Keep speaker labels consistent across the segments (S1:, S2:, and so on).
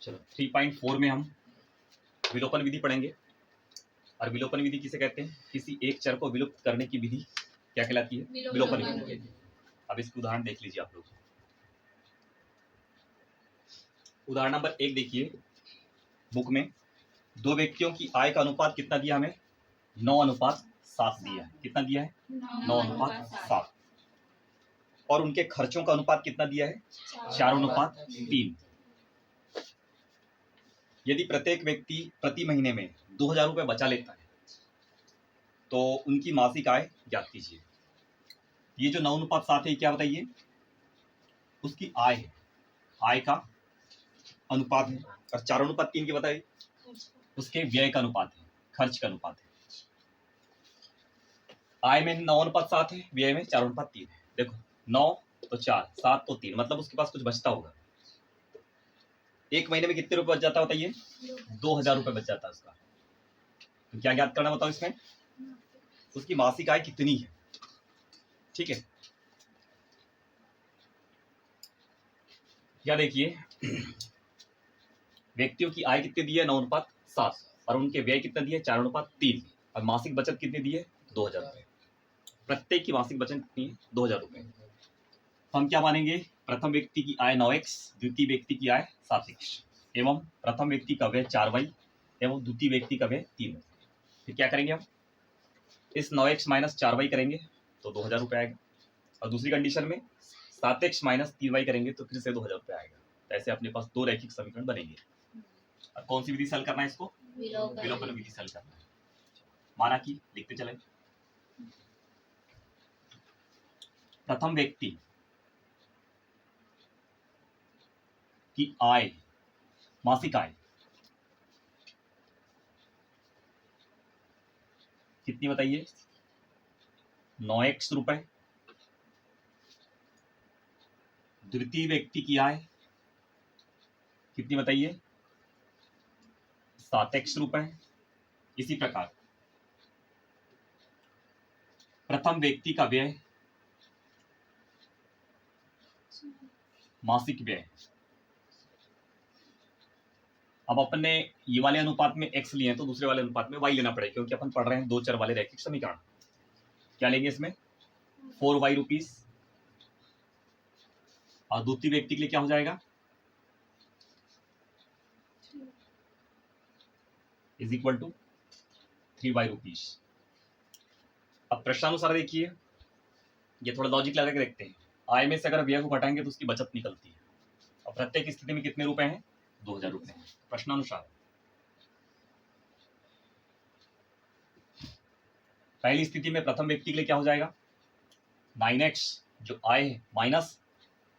S1: चलो 3.4 में हम विलोपन विधि पढ़ेंगे। और विलोपन विधि किसे कहते हैं? किसी एक चर को विलुप्त करने की विधि क्या कहलाती है? विलोपन विधि। अब इसके उदाहरण देख लीजिए आप लोग। उदाहरण नंबर 1 देखिए बुक में। दो व्यक्तियों की आय का अनुपात कितना दिया हमें? 9:7 दिया है। कितना दिया है? 9:7। और उनके खर्चों का अनुपात कितना दिया है? 4:3। यदि प्रत्येक व्यक्ति प्रति महीने में 2000 रुपए बचा लेता है तो उनकी मासिक आय ज्ञात कीजिए। ये जो 9:7 है क्या बताइए? उसकी आय है, आय का अनुपात है। और 4:3 की बताइए उसके व्यय का अनुपात है, खर्च का अनुपात है। आय में 9:7 है, व्यय में 4:3 है। देखो 9 तो 4, 7 तो 3, मतलब उसके पास कुछ बचता होगा। एक महीने में कितने रुपए बच जाता है बताइए? 2000 रुपए बच जाता है उसका। तो क्या ज्ञात करना बताओ इसमें? उसकी मासिक आय कितनी है। ठीक है, क्या देखिए व्यक्तियों की आय कितनी दी है? 9:7। और उनके व्यय कितना दिए? 4:3। और मासिक बचत कितनी दी है? 2000 रुपए। प्रत्येक की मासिक बचत कितनी है? 2000 रुपए। हम क्या मानेंगे? प्रथम व्यक्ति की आय 9x, द्वितीय व्यक्ति की आय 7x, एवं प्रथम व्यक्ति का व्यय 4y एवं द्वितीय व्यक्ति का व्यय 3y। फिर क्या करेंगे हम? इस 9x माइनस 4y करेंगे तो 2000 रुपए आएगा। और दूसरी कंडीशन में 7x माइनस 3y करेंगे तो फिर से 2000 रुपए आएगा। तो ऐसे अपने पास दो रैखिक समीकरण बनेंगे। और कौन सी विधि से हल करना है इसको? विलोपन विधि से हल करना है। माना कि लिखते चले। प्रथम व्यक्ति की आय, मासिक आय कितनी बताइए? 9x रुपए। द्वितीय व्यक्ति की आय कितनी बताइए? 7x रुपए। इसी प्रकार प्रथम व्यक्ति का व्यय, मासिक व्यय। अब अपने ये वाले अनुपात में x लिए हैं तो दूसरे वाले अनुपात में y लेना पड़ेगा, क्योंकि अपन पढ़ रहे हैं दो चर वाले रैखिक समीकरण। क्या लेंगे इसमें? 4y rupees. और द्वितीय व्यक्ति के लिए क्या हो जाएगा? Is equal to 3y rupees. अब प्रश्नानुसार देखिए, ये थोड़ा लॉजिक लगा के देखते हैं। आय में से अगर व्यय को घटाएंगे तो उसकी बचत निकलती है। और प्रत्येक स्थिति में कितने रुपए हैं? 2000 रुपए हैं प्रश्नानुसार। पहली स्थिति में प्रथम व्यक्ति के लिए क्या हो जाएगा? 9x जो आय है माइनस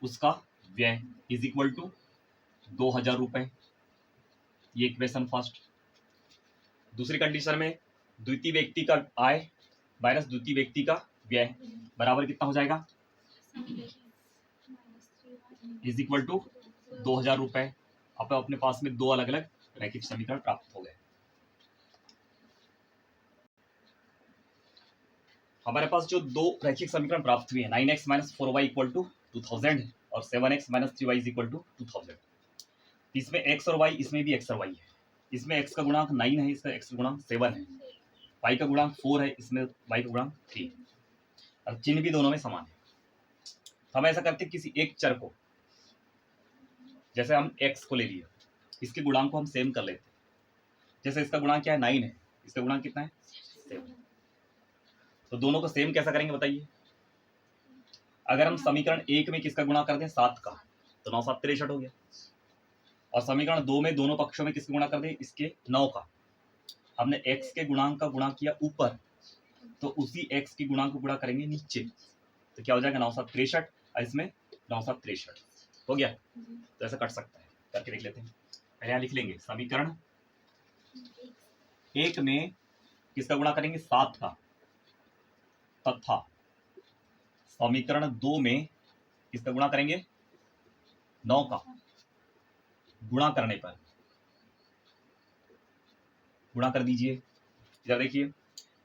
S1: उसका व्यय इज इक्वल टू 2000 रुपए। ये इक्वेशन फर्स्ट। दूसरी कंडीशन में द्वितीय व्यक्ति का आय माइनस द्वितीय व्यक्ति का व्यय बराबर कितना हो जाएगा? इज इक्वल टू 2000 रुपए। अब अपने पास में दो अलग अलग रैखिक समीकरण प्राप्त हो गए। हमारे पास जो दो रैखिक समीकरण प्राप्त हुए हैं, 9x minus 4y equal to 2000 और 7x minus 3y is equal to 2000। इसमें x और y, इसमें भी x और y है। इसमें x का गुणांक 9 है, इसका x का गुणांक 7 है। y का गुणांक 4 है, इसमें y का गुणांक 3। और चिन्ह भी दोनों में समान है। हम ऐसा करते हैं, किसी एक चर को, जैसे हम x को ले लिया, इसके गुणांक को हम सेम कर लेते हैं। जैसे इसका गुणांक क्या है? 9 है, इसका गुणांक कितना है? 7। तो दोनों को सेम कैसा करेंगे बताइए? अगर हम समीकरण 1 में किसका गुणा कर दें? 7 का, तो 9 7 63 हो गया। और समीकरण 2 में दोनों पक्षों में किसका गुणा कर दें? इसके 9 का। हमने x के गुणांक का गुणा किया ऊपर, तो उसी x के गुणांक को गुणा करेंगे नीचे। तो क्या हो जाएगा? 9 7 63 और इसमें 9 7 63 हो गया। तो ऐसा कट सकता है, करके देख लेते हैं। पहले यहाँ लिख लेंगे समीकरण 1 में किसका गुणा करेंगे? 7 का, तथा समीकरण 2 में किसका गुणा करेंगे? 9 का। गुणा करने पर गुणा कर दीजिए। इधर देखिए,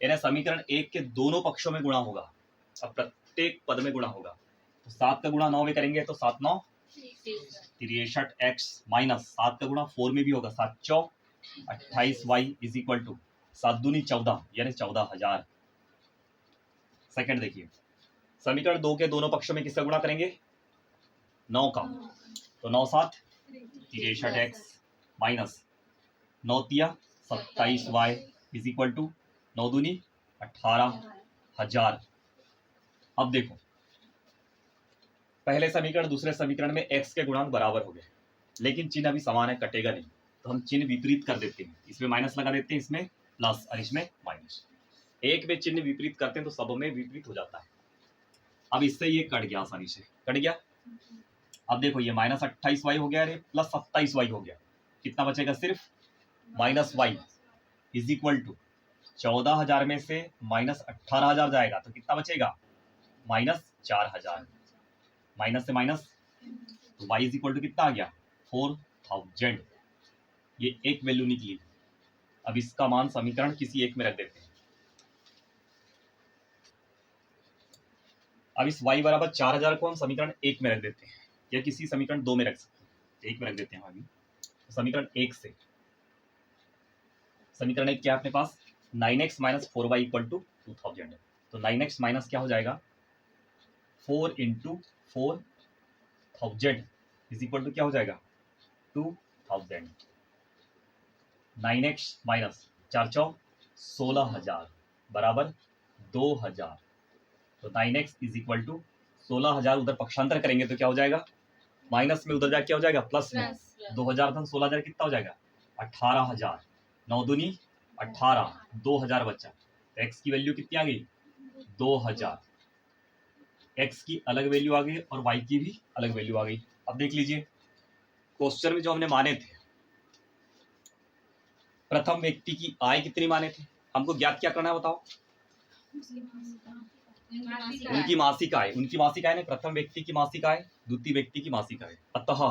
S1: यानी समीकरण 1 के दोनों पक्षों में गुणा होगा, अब प्रत्येक पद में गुणा होगा। तो 7 का गुणा 9 में करेंगे तो 7 9 63x माइनस 7 का गुणा 4 में भी होगा, 7 चौक 28y इज इक्वल टू 7 दूनी 14 यानी 14,000। सेकंड देखिए, समीकरण 2 के दोनों पक्षों में किसका गुणा करेंगे? 9 का। तो 9 7 63x माइनस 9 तिया 27y इज इक्वल टू 9 दूनी 18,000। अब देखो, पहले समीकरण दूसरे समीकरण में x के गुणांक बराबर हो गए, लेकिन चिन्ह अभी समान है, कटेगा नहीं, तो हम चिन्ह विपरीत कर देते हैं। इसमें माइनस लगा देते हैं, इसमें प्लस और इसमें माइनस। एक में चिन्ह विपरीत करते हैं तो सब में विपरीत हो जाता है। अब इससे ये कट गया, आसानी से कट गया। अब देखो, ये माइनस 28y हो गया, अरे प्लस 27y हो गया, कितना बचेगा? सिर्फ minus y is equal to 14,000 में से माइनस 18,000 जाएगा तो कितना बचेगा? माइनस 4,000। माइनस से माइनस तो y इज इक्वल टू कितना आ गया? 4,000। ये एक वैल्यू निकली। अब इसका मान समीकरण किसी एक में रख देते हैं। अब इस y बराबर 4,000 को हम समीकरण 1 में रख देते हैं, या किसी समीकरण 2 में रख सकते हैं, 1 में रख देते हैं अभी। तो समीकरण 1 से समीकरण 1 क्या है अपने पास? 9x minus 4y equal to 2000। तो 9x माइनस क्या हो जाएगा? 4 इंटू 4,000 इज इक्वल टू क्या हो जाएगा? 2000। 9x माइनस 4 चौक 16,000 बराबर 2,000। तो 9x इज इक्वल टू 16,000, उधर पक्षांतर करेंगे तो क्या हो जाएगा? माइनस में उधर जाके क्या हो जाएगा? प्लस में। 2,000 धन 16,000 कितना हो जाएगा? 18,000। 9 दूनी 18, 2,000 बच्चा। तो x की वैल्यू कितनी आ गई? 2,000। x की अलग वैल्यू आ गई और y की भी अलग वैल्यू आ गई। अब देख लीजिए, क्वेश्चन में जो हमने माने थे, प्रथम व्यक्ति की आय कितनी माने थे? हमको ज्ञात क्या करना है बताओ? उनकी मासिक आय। उनकी मासिक आय ने प्रथम व्यक्ति की मासिक आय, द्वितीय व्यक्ति की मासिक आय। अतः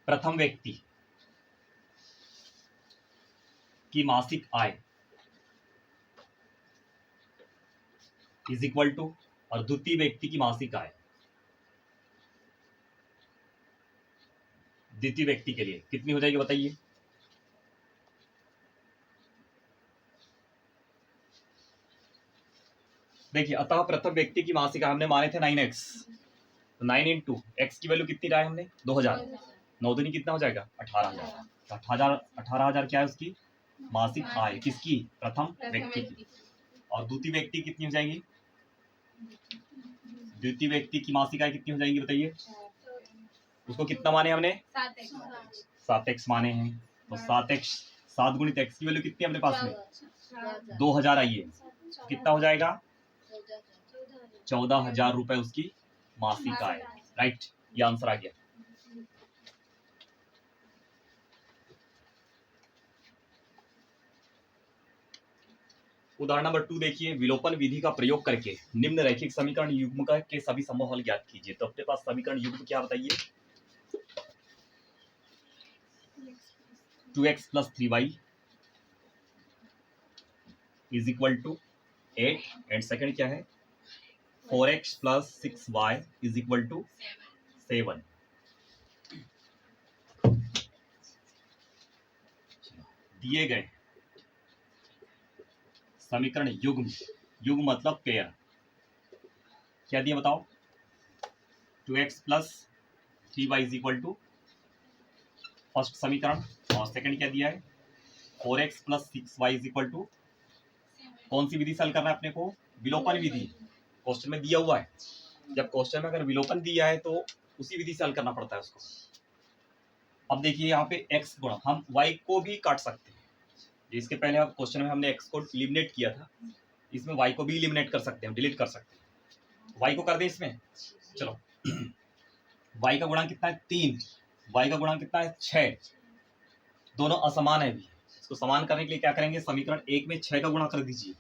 S1: प्रथम व्यक्ति की मासिक आय इज इक्वल टू, और द्वितीय व्यक्ति की मासिक आय द्वितीय व्यक्ति के लिए कितनी हो जाएगी बताइए? देखिए, अतः प्रथम व्यक्ति की मासिक आय हमने माने थे 9x, तो 9 इंटू एक्स की वैल्यू कितनी लाए हमने? 2,000। 9 दूनी कितना हो जाएगा? 18,000। तो 18,000 क्या है उसकी मासिक आय? किसकी? प्रथम व्यक्ति की। और द्वितीय व्यक्ति कितनी हो जाएगी? द्वितीय व्यक्ति की मासिक आय कितनी हो जाएगी बताइए? उसको कितना माने हमने? 7x माने हैं। तो 7x, 7 गुणित x की वैल्यू कितनी है अपने पास में? 2,000 आई है। तो कितना हो जाएगा? 14,000 रुपए उसकी मासिक आय। राइट, ये आंसर आ गया। उदाहरण नंबर 2 देखिए, विलोपन विधि का प्रयोग करके निम्न रैखिक समीकरण युग्म के सभी संभव हल ज्ञात कीजिए। तो अपने पास समीकरण युग्म क्या बताइए? 2x plus 3y is equal to 8 and second क्या है? 4x plus 6y is equal to 7। दिए गए समीकरण युग्म, युग्म मतलब पेयर, क्या दिया बताओ? 2x plus 3y is equal to first समीकरण, और सेकंड क्या दिया है? 4x plus 6y is equal to, कौन सी विधि से हल करना है अपने को? विलोपन विधि। क्वेश्चन में दिया हुआ है, जब क्वेश्चन में अगर विलोपन दिया है तो उसी विधि से हल करना पड़ता है उसको। अब देखिए, यहाँ पे x गुणा, हम y को भी काट सकते हैं। इसके पहले अब क्वेश्चन में हमने x को एलिमिनेट किया था, इसमें y को भी एलिमिनेट कर सकते हैं, डिलीट कर सकते हैं। y को कर दें इसमें, चलो। y का गुणांक कितना है? 3। y का गुणांक कितना है? 6। दोनों असमान है भी, इसको समान करने के लिए क्या करेंगे? समीकरण 1 में 6 का गुणा कर दीजिए,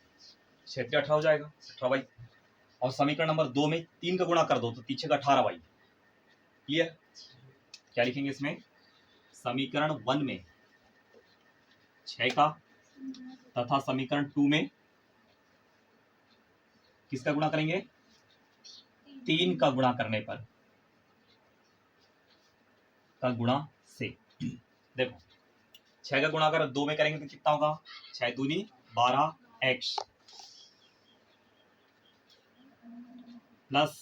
S1: 6 से 18 हो जाएगा, 18y। और समीकरण नंबर 2 में 3 का गुणा कर दो तो 3 का 18y। क्लियर? क्या लिखेंगे इसमें? समीकरण 1 में 6 का तथा समीकरण 2 में किसका गुणा करेंगे? 3 का गुणा करने पर का गुणा से देखो 6 का गुणा अगर 2 में करेंगे तो कितना होगा 6 दूनी 12x plus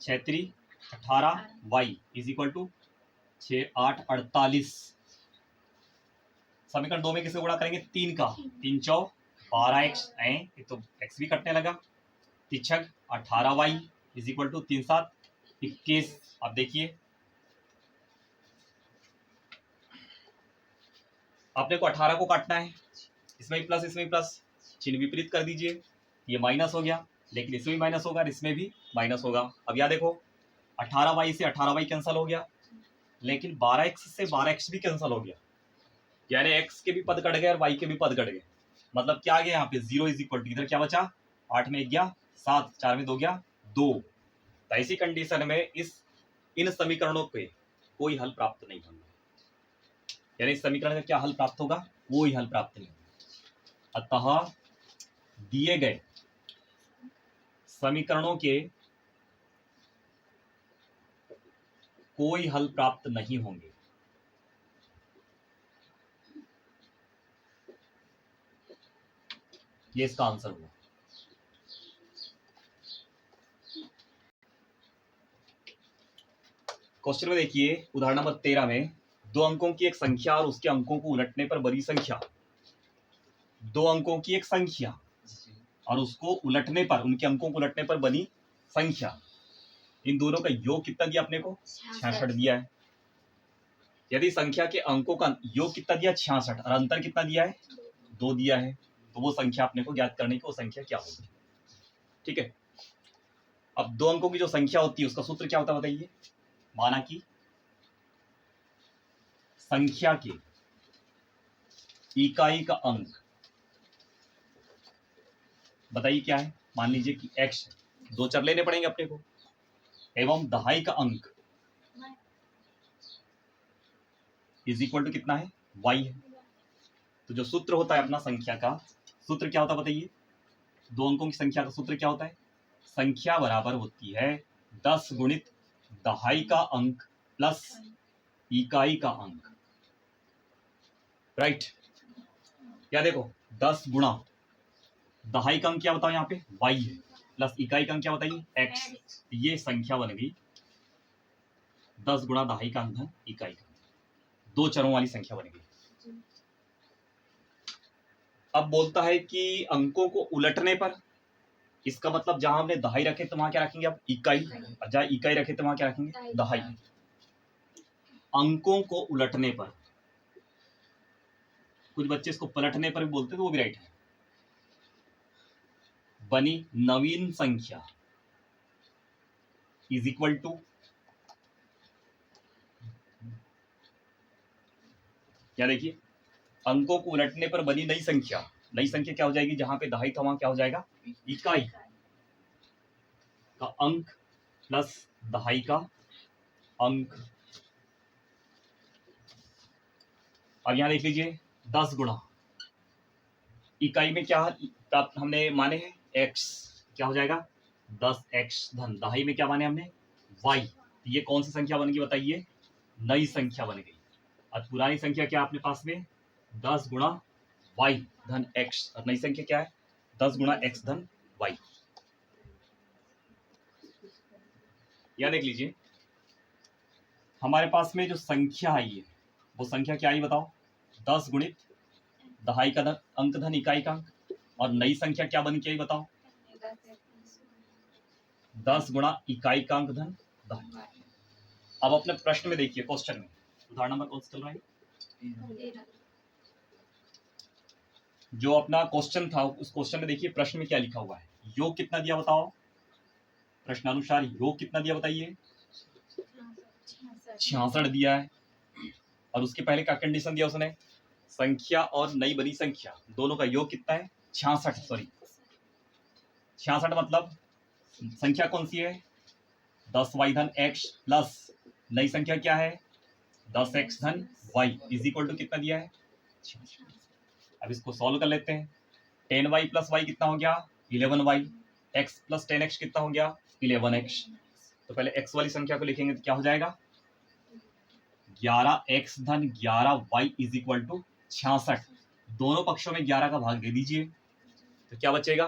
S1: 6 3 18y is equal to 6 8 48। समीकरण 2 में किसे गुणा करेंगे 3 का 3 चौ 12x ये तो x भी कटने लगा 3 18y इज इक्वल टू 3 7 21। अब देखिए आपने को 18 को काटना है, इसमें भी प्लस इसमें भी प्लस, चिन्ह विपरीत कर दीजिए, ये माइनस हो गया, लेकिन इसमें भी माइनस होगा और इसमें भी माइनस होगा। अब यहाँ देखो 18y से 18y कैंसिल हो गया, लेकिन 12x से 12x भी कैंसिल हो गया, यानी x के भी पद कट गए और y के भी पद कट गए। मतलब क्या आ गया यहाँ पे 0 इज इक्वल टू, इधर क्या बचा 8 में 1 गया 7, 4 में 2 गया 2। तो ऐसी कंडीशन में इन समीकरणों पे कोई हल प्राप्त नहीं होगा, यानी इस समीकरण का क्या हल प्राप्त होगा, कोई हल प्राप्त नहीं होगा। अतः दिए गए समीकरणों के कोई हल प्राप्त नहीं होंगे। ये इसका आंसर हुआ। क्वेश्चन में देखिए उदाहरण नंबर 13 में 2 अंकों की एक संख्या और उसके अंकों को उलटने पर बड़ी संख्या, 2 अंकों की एक संख्या और उसको उलटने पर, उनके अंकों को उलटने पर बनी संख्या, इन दोनों का योग कितना दिया अपने को 66 दिया है। यदि संख्या के अंकों का योग कितना दिया 66 और अंतर कितना दिया है 2 दिया है, तो वो संख्या अपने को ज्ञात करने की, वो संख्या क्या होगी। ठीक है, अब 2 अंकों की जो संख्या होती है उसका सूत्र क्या होता है बताइए। माना कि संख्या के इकाई का अंक बताइए क्या है, मान लीजिए कि x, 2 चर लेने पड़ेंगे अपने को, एवं दहाई का अंक इज इक्वल टू कितना है y है। तो जो सूत्र होता है अपना संख्या का, सूत्र क्या होता है बताइए, 2 अंकों की संख्या का सूत्र क्या होता है, संख्या बराबर होती है 10 गुणित दहाई का अंक प्लस इकाई का अंक, राइट। क्या देखो 10 गुणा दहाई का अंक क्या बताओ यहाँ पे y है, प्लस इकाई का अंक क्या बताइए x, ये संख्या बन गई 10 गुणा दहाई का अंक धन इकाई का, 2 चरों वाली संख्या बन गई। अब बोलता है कि अंकों को उलटने पर, इसका मतलब जहां हमने दहाई रखे तो वहां क्या रखेंगे आप इकाई, और जहां इकाई रखे तो वहां क्या रखेंगे दहाई। अंकों को उलटने पर, कुछ बच्चे इसको पलटने पर भी बोलते हैं तो वो भी राइट है, बनी नवीन संख्या इज इक्वल टू, क्या देखिए अंकों को उलटने पर बनी नई संख्या, नई संख्या क्या हो जाएगी, जहां पे दहाई था वहां क्या हो जाएगा इकाई का अंक प्लस दहाई का अंक। अब यहां देख लीजिए 10 गुणा इकाई में क्या प्राप्त हमने माने हैं x, क्या हो जाएगा 10x धन दहाई में क्या माने हमने y। ये कौन सी संख्या बन गई बताइए, नई संख्या बन गई। और पुरानी संख्या क्या अपने पास में 10 गुणा y धन x, और नई संख्या क्या है 10 गुणा x धन y। यह देख लीजिए हमारे पास में जो संख्या आई है वो संख्या क्या आई बताओ, 10 गुणित दहाई का धन अंक धन इकाई का अंक, और नई संख्या क्या बन के आई बताओ 10 गुणा इकाई का अंक धन दहाई। अब अपने प्रश्न में देखिए, क्वेश्चन में उदाहरण नंबर कौन सा चल रहा है, जो अपना क्वेश्चन था उस क्वेश्चन में देखिए प्रश्न में क्या लिखा हुआ है, योग कितना दिया बताओ, प्रश्नानुसार योग कितना दिया बताइए 66 दिया है, और उसके पहले क्या कंडीशन दिया उसने, संख्या और नई बनी संख्या दोनों का योग कितना है 66, सॉरी 66 मतलब संख्या कौन सी है 10y धन x प्लस नई संख्या क्या है 10x धन y इज इक्वल टू कितना दिया है 66। अब इसको सॉल्व कर लेते हैं, 10y प्लस y कितना हो गया 11y, x प्लस 10x कितना हो गया 11x, तो पहले x वाली संख्या को लिखेंगे तो क्या हो जाएगा 11x धन 11y इज इक्वल टू 66। दोनों पक्षों में 11 का भाग दे दीजिए तो क्या बचेगा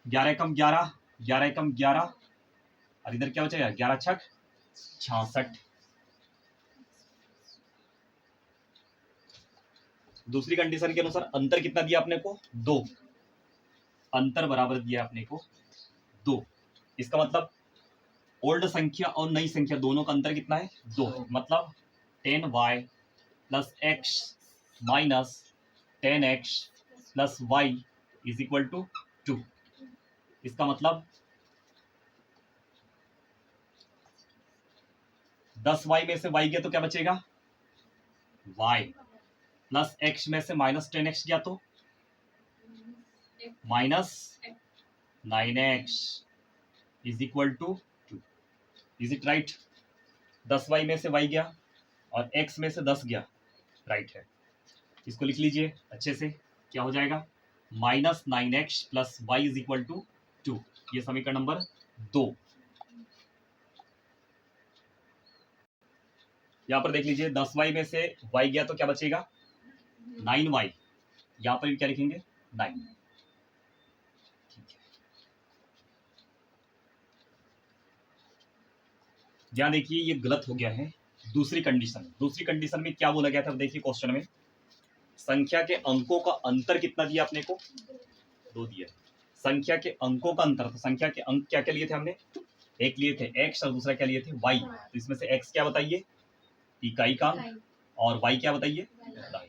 S1: 11 एकम 11, 11 एकम 11 और इधर क्या बचेगा 11 छक 66। दूसरी कंडीशन के अनुसार अंतर कितना दिया आपने को 2, अंतर बराबर दिया आपने को 2। इसका मतलब ओल्ड संख्या और नई संख्या दोनों का अंतर कितना है 2 है। मतलब 10y plus x minus 10x plus y is equal to 2। इसका मतलब 10y में से y गया तो क्या बचेगा y प्लस x में से माइनस 10x गया तो minus 9x is equal to 2। Is it right? 10y में से y गया और x में से 10 गया, राइट है। इसको लिख लीजिए अच्छे से, क्या हो जाएगा minus 9x plus y is equal to 2। ये समीकरण नंबर 2। यहां पर देख लीजिए 10y में से y गया तो क्या बचेगा 9y। यहां पर भी क्या लिखेंगे 9। ठीक है, ध्यान देखिए ये गलत हो गया है। दूसरी कंडीशन में क्या बोला गया था देखिए क्वेश्चन में, संख्या के अंकों का अंतर कितना दिया आपने को 2 दिया। संख्या के अंकों का अंतर, तो संख्या के अंक क्या क्या लिए थे हमने, एक लिए थे x और दूसरा क्या लिए थे y। तो इसमें से x क्या बताइए इकाई का अंक और y क्या बताइए दहाई।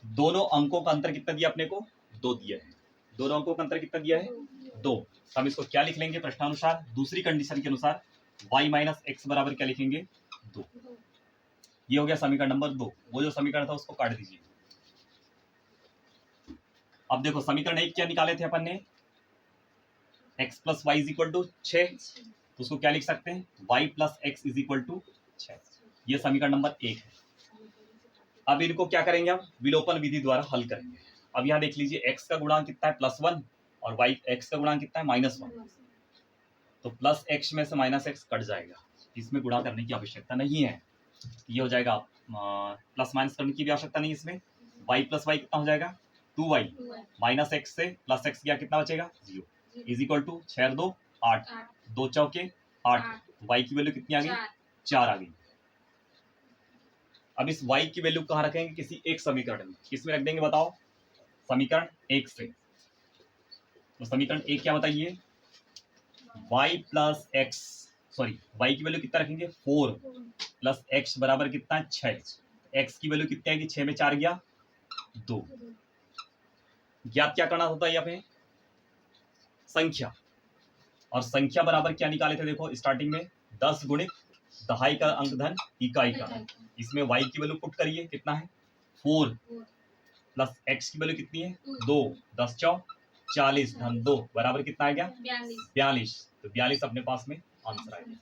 S1: दोनों अंकों का अंतर कितना दिया आपने को 2 दिया है। दोनों अंकों का अंतर कितना दिया है 2। हम इसको क्या लिख लेंगे प्रश्नानुसार, दूसरी कंडीशन के अनुसार y माइनस एक्स बराबर क्या लिखेंगे 2। ये हो गया समीकरण नंबर 2। वो जो समीकरण था उसको काट दीजिए। अब देखो समीकरण 1 क्या निकाले थे अपन ने, x plus y is equal to 6। तो उसको क्या लिख सकते हैं y plus x is equal to 6। ये समीकरण नंबर 1 है। अब इनको क्या करेंगे हम विलोपन विधि द्वारा हल करेंगे। अब यहाँ देख लीजिए x का गुणांक कितना है +1 और y x का गुणांक कितना है -1। तो प्लस x में से माइनस x कट जाएगा, इसमें गुणा करने की आवश्यकता नहीं है। ये हो जाएगा प्लस माइनस करने की भी आवश्यकता नहीं इसमें। y प्लस वाई कितना हो जाएगा 2y माइनस एक्स से प्लस एक्स गया कितना बचेगा 0 इज इक्वल टू 6 2 8 2 चौके 8। y की वैल्यू कितनी आ गई 4 आ गई। अब इस y की वैल्यू कहाँ रखेंगे किसी एक समीकरण में, किसमें रख देंगे बताओ समीकरण 1 से। तो समीकरण 1 क्या बताइए y plus x, sorry y की वैल्यू कितना रखेंगे 4 प्लस x बराबर कितना है 6। x की वैल्यू कितनी आएगी 6 में 4 गया 2। ज्ञात क्या करना होता है यहाँ पे संख्या, और संख्या बराबर क्या निकाले थे देखो स्टार्टिंग में 10 गुणित दहाई का अंक धन इकाई का। इसमें y की वैल्यू पुट करिए कितना है 4 प्लस x की वैल्यू कितनी है 2 10 चौक 40 धन 2 बराबर कितना आ गया 42। तो 42 अपने पास में आंसर आएगा।